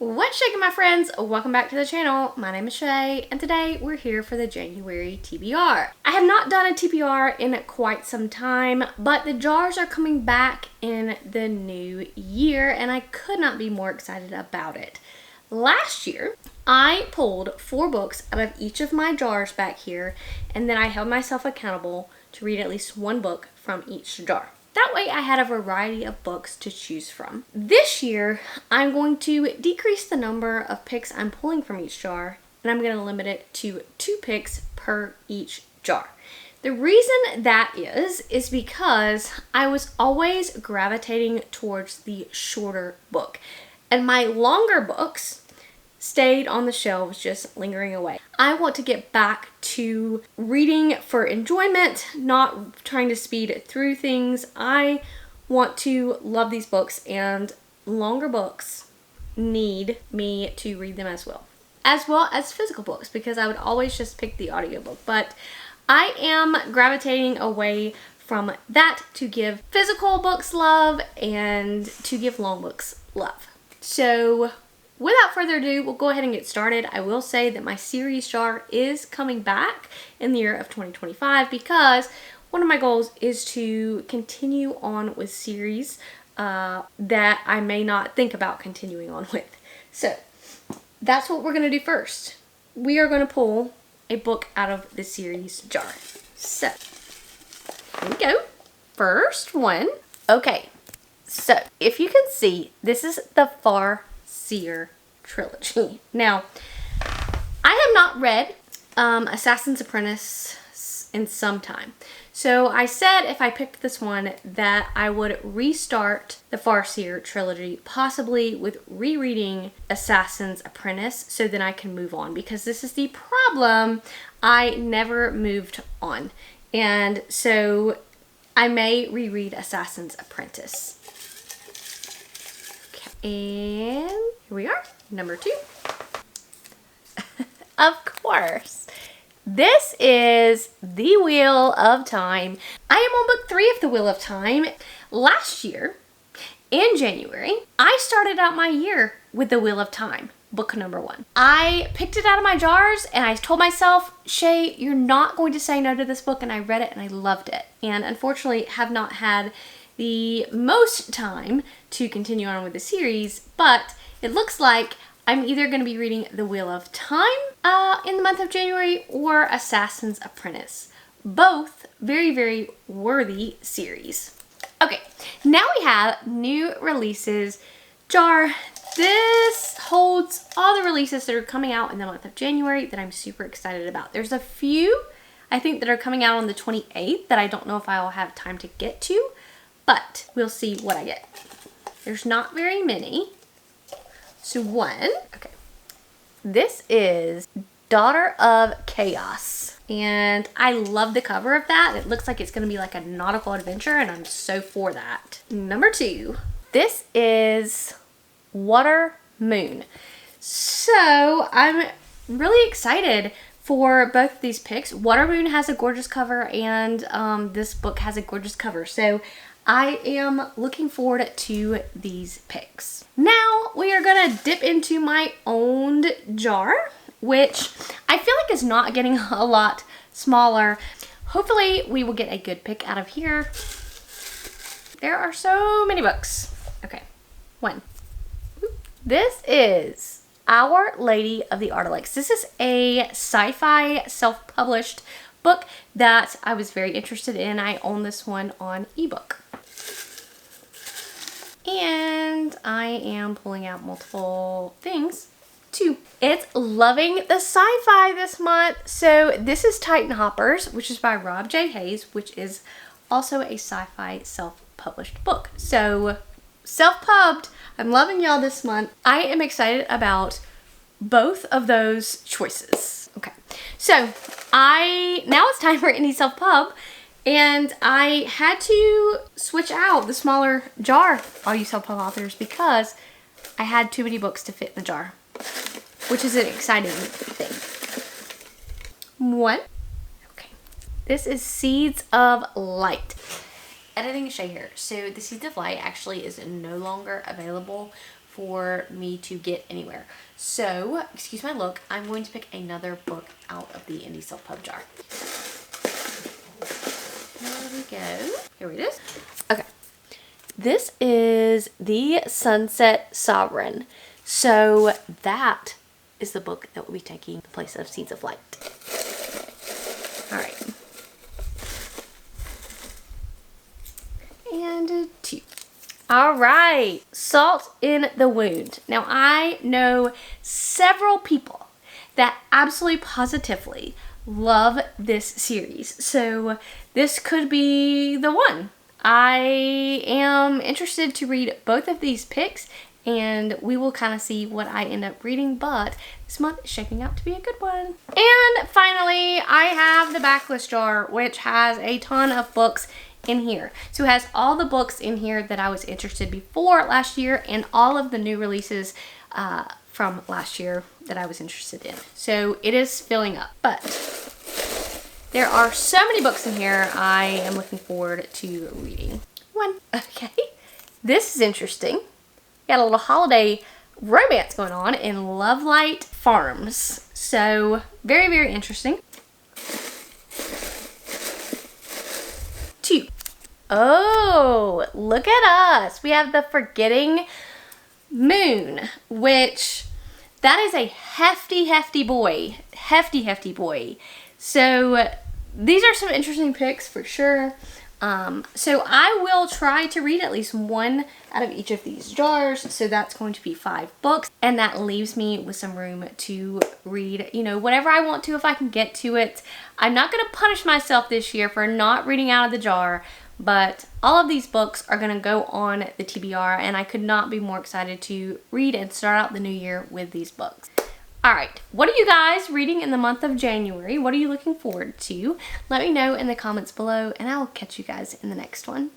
What's shaking, my friends? Welcome back to the channel. My name is Shay, and today we're here for the January TBR. I have not done a TBR in quite some time, but the jars are coming back in the new year, and I could not be more excited about it. Last year, I pulled 4 books out of each of my jars back here, and then I held myself accountable to read at least 1 book from each jar. That way I had a variety of books to choose from. This year, I'm going to decrease the number of picks I'm pulling from each jar, and I'm going to limit it to 2 picks per each jar. The reason that is because I was always gravitating towards the shorter book, and my longer books stayed on the shelves just lingering away. I want to get back to reading for enjoyment, not trying to speed through things. I want to love these books, and longer books need me to read them as well as physical books, because I would always just pick the audiobook. But I am gravitating away from that to give physical books love and to give long books love. So without further ado, we'll go ahead and get started. I will say that my series jar is coming back in the year of 2025 because one of my goals is to continue on with series that I may not think about continuing on with. So that's what we're going to do first. We are going to pull a book out of the series jar. So here we go. First one. Okay, so if you can see, this is the Farseer trilogy. Now, I have not read Assassin's Apprentice in some time. So I said if I picked this one that I would restart the Farseer trilogy, possibly with rereading Assassin's Apprentice, so then I can move on, because this is the problem. I never moved on. And so I may reread Assassin's Apprentice. Okay, and here we are. Number 2. Of course, this is The Wheel of Time. I am on book 3 of The Wheel of Time. Last year, in January, I started out my year with The Wheel of Time, book number 1. I picked it out of my jars and I told myself, Shay, you're not going to say no to this book, and I read it and I loved it. And unfortunately have not had the most time to continue on with the series, but it looks like I'm either going to be reading The Wheel of Time in the month of January or Assassin's Apprentice. Both very, very worthy series. Okay, now we have new releases jar. This holds all the releases that are coming out in the month of January that I'm super excited about. There's a few, I think, that are coming out on the 28th that I don't know if I will have time to get to, but we'll see what I get. There's not very many. So okay, this is Daughter of Chaos, and I love the cover of that. It looks like it's going to be like a nautical adventure, and I'm so for that. Number 2, this is Water Moon. So I'm really excited for both of these picks. Water Moon has a gorgeous cover, and this book has a gorgeous cover. So I am looking forward to these picks. Now we are gonna dip into my owned jar, which I feel like is not getting a lot smaller. Hopefully we will get a good pick out of here. There are so many books. Okay, 1. This is Our Lady of the Artilix. This is a sci-fi self-published book that I was very interested in. I own this one on ebook. And I am pulling out multiple things too. It's loving the sci-fi this month. So this is Titan Hoppers, which is by Rob J. Hayes, which is also a sci-fi self-published book. So self-pubbed, I'm loving y'all this month. I am excited about both of those choices. Okay, so now it's time for any self-pub. And I had to switch out the smaller jar, all you self-pub authors, because I had too many books to fit in the jar, which is an exciting thing. 1. Okay. This is Seeds of Light. Editing Shay here. So the Seeds of Light actually is no longer available for me to get anywhere. So, excuse my look, I'm going to pick another book out of the Indie Self Pub jar. There we go. Here it is. Okay. This is The Sunset Sovereign. So that is the book that will be taking the place of Seeds of Light. All right. And 2. All right, Salt in the Wound. Now, I know several people that absolutely positively love this series, so this could be the one. I am interested to read both of these picks, and we will kind of see what I end up reading, but this month is shaping up to be a good one. And finally, I have the backlist jar, which has a ton of books in here. So it has all the books in here that I was interested before last year and all of the new releases from last year that I was interested in. So it is filling up, but there are so many books in here I am looking forward to reading. 1. Okay, this is interesting. Got a little holiday romance going on in Lovelight Farms. So very, very interesting. 2. Oh, look at us. We have The Forgetting Moon, which that is a hefty boy. Hefty boy. So these are some interesting picks for sure. So I will try to read at least one out of each of these jars. So that's going to be 5 books. And that leaves me with some room to read, you know, whatever I want to if I can get to it. I'm not going to punish myself this year for not reading out of the jar. But all of these books are going to go on the TBR. And I could not be more excited to read and start out the new year with these books. Alright, what are you guys reading in the month of January? What are you looking forward to? Let me know in the comments below, and I will catch you guys in the next one.